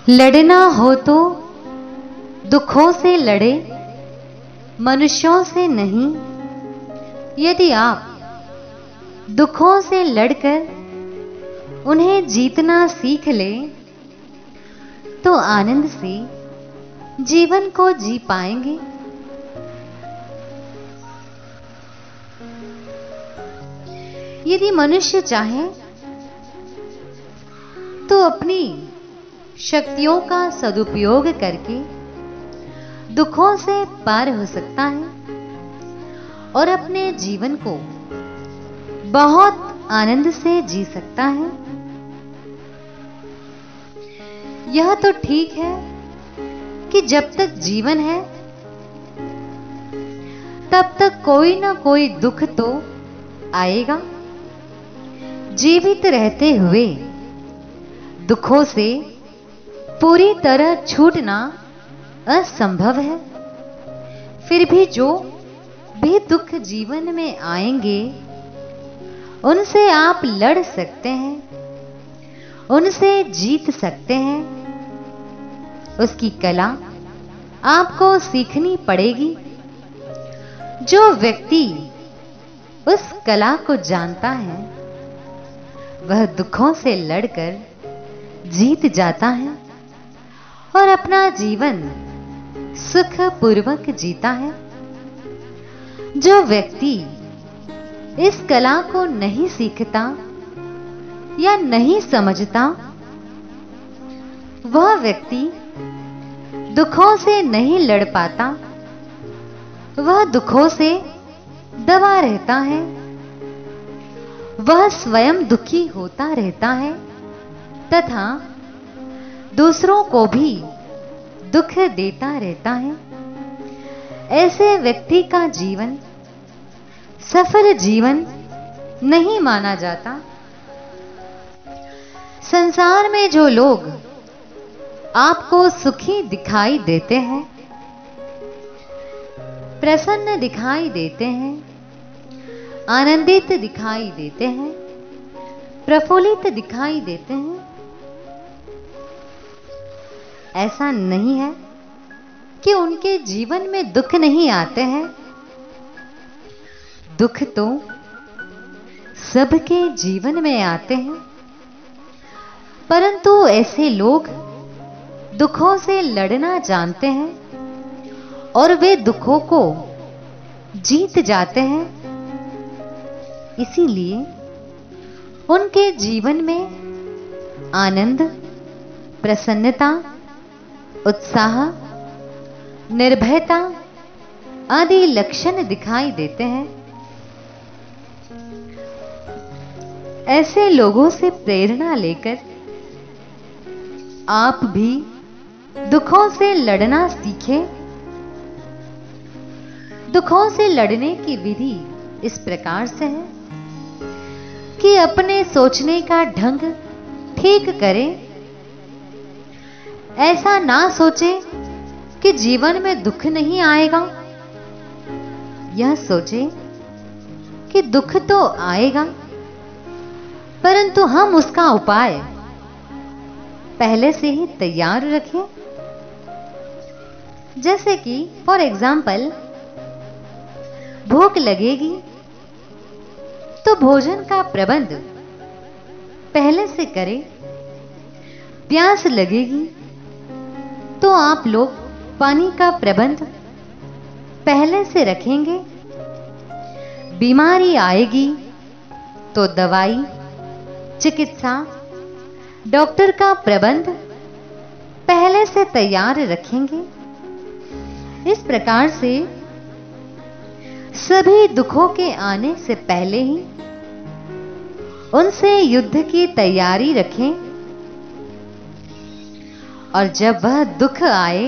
लड़ना हो तो दुखों से लड़े, मनुष्यों से नहीं। यदि आप दुखों से लड़कर उन्हें जीतना सीख ले तो आनंद से जीवन को जी पाएंगे। यदि मनुष्य चाहे तो अपनी शक्तियों का सदुपयोग करके दुखों से पार हो सकता है और अपने जीवन को बहुत आनंद से जी सकता है। यह तो ठीक है कि जब तक जीवन है तब तक कोई ना कोई दुख तो आएगा। जीवित रहते हुए दुखों से पूरी तरह छूटना असंभव है। फिर भी जो भी दुख जीवन में आएंगे उनसे आप लड़ सकते हैं, उनसे जीत सकते हैं। उसकी कला आपको सीखनी पड़ेगी। जो व्यक्ति उस कला को जानता है वह दुखों से लड़कर जीत जाता है और अपना जीवन सुखपूर्वक जीता है। जो व्यक्ति इस कला को नहीं सीखता या नहीं समझता वह व्यक्ति दुखों से नहीं लड़ पाता। वह दुखों से दबा रहता है। वह स्वयं दुखी होता रहता है तथा दूसरों को भी दुख देता रहता है। ऐसे व्यक्ति का जीवन सफल जीवन नहीं माना जाता। संसार में जो लोग आपको सुखी दिखाई देते हैं, प्रसन्न दिखाई देते हैं, आनंदित दिखाई देते हैं, प्रफुल्लित दिखाई देते हैं, ऐसा नहीं है कि उनके जीवन में दुख नहीं आते हैं। दुख तो सबके जीवन में आते हैं, परंतु ऐसे लोग दुखों से लड़ना जानते हैं और वे दुखों को जीत जाते हैं। इसीलिए उनके जीवन में आनंद, प्रसन्नता, उत्साह, निर्भयता आदि लक्षण दिखाई देते हैं। ऐसे लोगों से प्रेरणा लेकर आप भी दुखों से लड़ना सीखें। दुखों से लड़ने की विधि इस प्रकार से है कि अपने सोचने का ढंग ठीक करें। ऐसा ना सोचे कि जीवन में दुख नहीं आएगा। यह सोचे कि दुख तो आएगा परंतु हम उसका उपाय पहले से ही तैयार रखें। जैसे कि फॉर एग्जाम्पल भूख लगेगी तो भोजन का प्रबंध पहले से करें। प्यास लगेगी तो आप लोग पानी का प्रबंध पहले से रखेंगे। बीमारी आएगी तो दवाई, चिकित्सा, डॉक्टर का प्रबंध पहले से तैयार रखेंगे। इस प्रकार से सभी दुखों के आने से पहले ही उनसे युद्ध की तैयारी रखें और जब वह दुख आए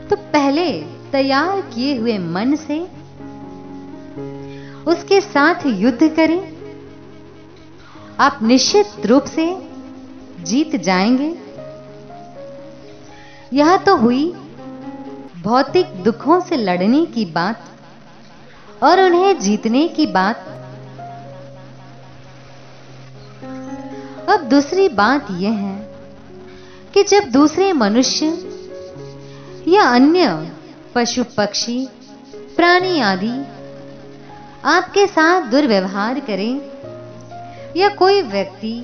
तो पहले तैयार किए हुए मन से उसके साथ युद्ध करें। आप निश्चित रूप से जीत जाएंगे। यह तो हुई भौतिक दुखों से लड़ने की बात और उन्हें जीतने की बात। अब दूसरी बात यह है कि जब दूसरे मनुष्य या अन्य पशु पक्षी प्राणी आदि आपके साथ दुर्व्यवहार करें या कोई व्यक्ति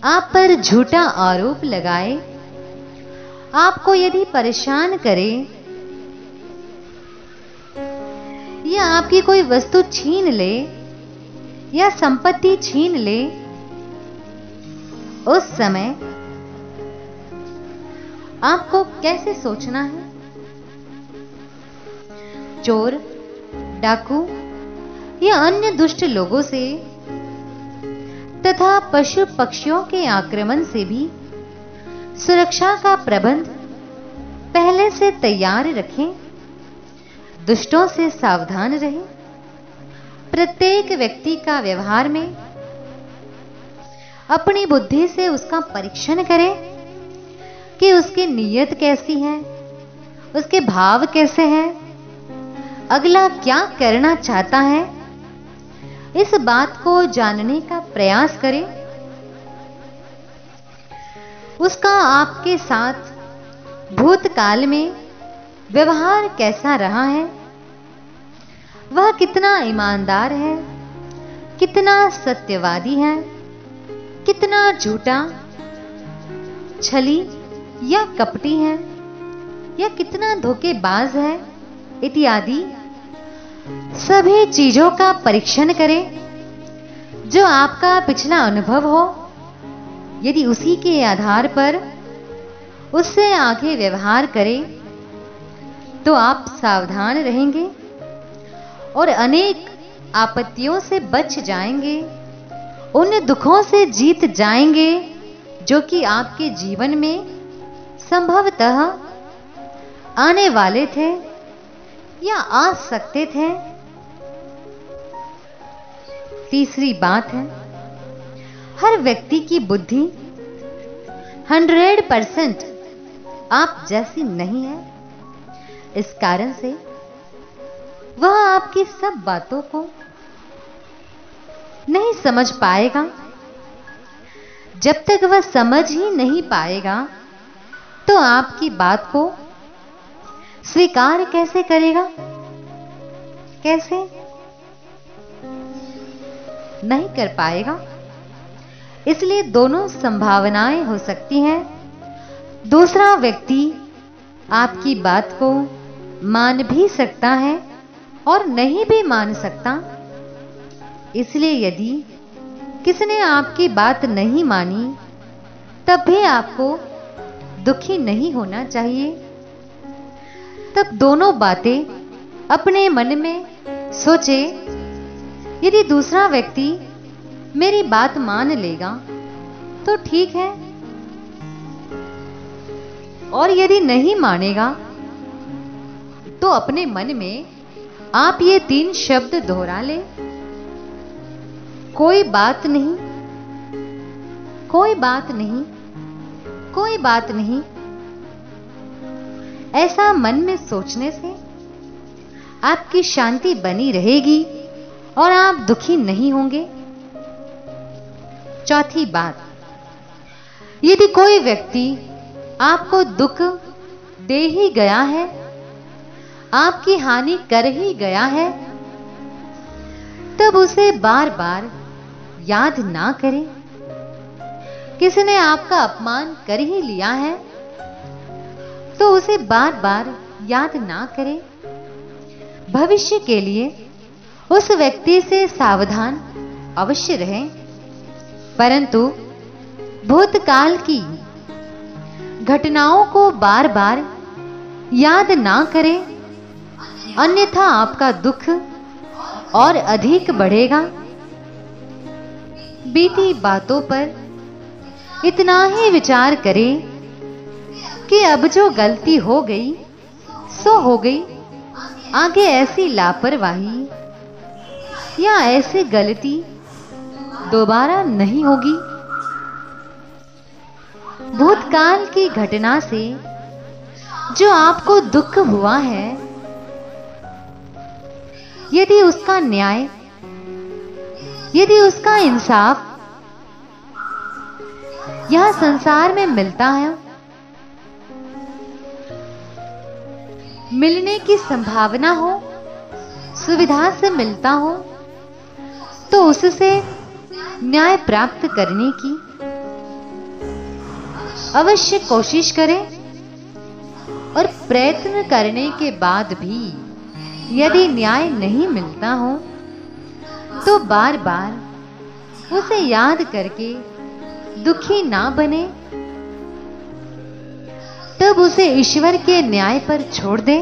आप पर झूठा आरोप लगाए, आपको यदि परेशान करे या आपकी कोई वस्तु छीन ले या संपत्ति छीन ले, उस समय आपको कैसे सोचना है? चोर, डाकू या अन्य दुष्ट लोगों से तथा पशु पक्षियों के आक्रमण से भी सुरक्षा का प्रबंध पहले से तैयार रखें। दुष्टों से सावधान रहें। प्रत्येक व्यक्ति का व्यवहार में अपनी बुद्धि से उसका परीक्षण करें कि उसकी नीयत कैसी है, उसके भाव कैसे हैं, अगला क्या करना चाहता है। इस बात को जानने का प्रयास करें। उसका आपके साथ भूतकाल में व्यवहार कैसा रहा है, वह कितना ईमानदार है, कितना सत्यवादी है, कितना झूठा, छली या कपटी है, या कितना धोखेबाज है, इत्यादि सभी चीजों का परीक्षण करें। जो आपका पिछला अनुभव हो, यदि उसी के आधार पर उससे आगे व्यवहार करें तो आप सावधान रहेंगे और अनेक आपत्तियों से बच जाएंगे, उन दुखों से जीत जाएंगे जो कि आपके जीवन में संभवतः आने वाले थे या आ सकते थे। तीसरी बात है, हर व्यक्ति की बुद्धि 100% आप जैसी नहीं है। इस कारण से वह आपकी सब बातों को नहीं समझ पाएगा। जब तक वह समझ ही नहीं पाएगा तो आपकी बात को स्वीकार कैसे करेगा? कैसे नहीं कर पाएगा। इसलिए दोनों संभावनाएं हो सकती हैं। दूसरा व्यक्ति आपकी बात को मान भी सकता है और नहीं भी मान सकता। इसलिए यदि किसने आपकी बात नहीं मानी, तब भी आपको दुखी नहीं होना चाहिए। तब दोनों बातें अपने मन में सोचे, यदि दूसरा व्यक्ति मेरी बात मान लेगा तो ठीक है, और यदि नहीं मानेगा तो अपने मन में आप ये 3 शब्द दोहरा ले, कोई बात नहीं, कोई बात नहीं, कोई बात नहीं। ऐसा मन में सोचने से आपकी शांति बनी रहेगी और आप दुखी नहीं होंगे। चौथी बात, यदि कोई व्यक्ति आपको दुख दे ही गया है, आपकी हानि कर ही गया है, तब उसे बार बार याद ना करें। किसी आपका अपमान कर ही लिया है तो उसे बार बार याद ना करें। भविष्य के लिए उस व्यक्ति से सावधान अवश्य रहें, परंतु भूतकाल की घटनाओं को बार बार याद ना करें, अन्यथा आपका दुख और अधिक बढ़ेगा। बीती बातों पर इतना ही विचार करें कि अब जो गलती हो गई सो हो गई, आगे ऐसी लापरवाही या ऐसी गलती दोबारा नहीं होगी। भूतकाल की घटना से जो आपको दुख हुआ है, यदि उसका न्याय, यदि उसका इंसाफ यह संसार में मिलता है, मिलने की संभावना हो, सुविधा से मिलता हो, तो उससे न्याय प्राप्त करने की अवश्य कोशिश करें। और प्रयत्न करने के बाद भी यदि न्याय नहीं मिलता हो तो बार बार उसे याद करके दुखी ना बने, तब उसे ईश्वर के न्याय पर छोड़ दे।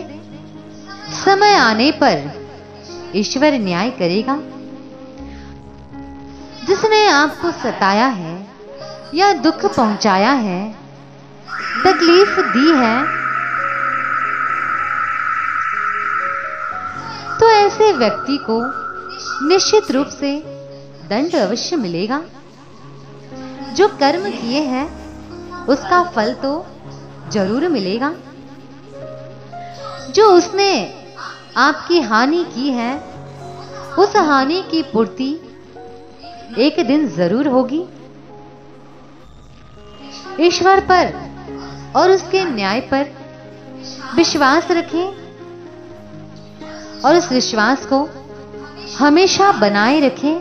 समय आने पर ईश्वर न्याय करेगा। जिसने आपको सताया है या दुख पहुंचाया है, तकलीफ दी है, तो ऐसे व्यक्ति को निश्चित रूप से दंड अवश्य मिलेगा। जो कर्म किए हैं उसका फल तो जरूर मिलेगा। जो उसने आपकी हानि की है, उस हानि की पूर्ति एक दिन जरूर होगी। ईश्वर पर और उसके न्याय पर विश्वास रखें और उस विश्वास को हमेशा बनाए रखें।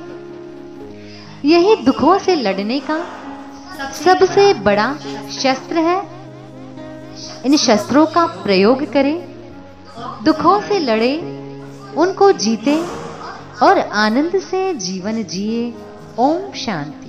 यही दुखों से लड़ने का सबसे बड़ा शस्त्र है। इन शस्त्रों का प्रयोग करें, दुखों से लड़े, उनको जीते और आनंद से जीवन जिए। ओम शांति।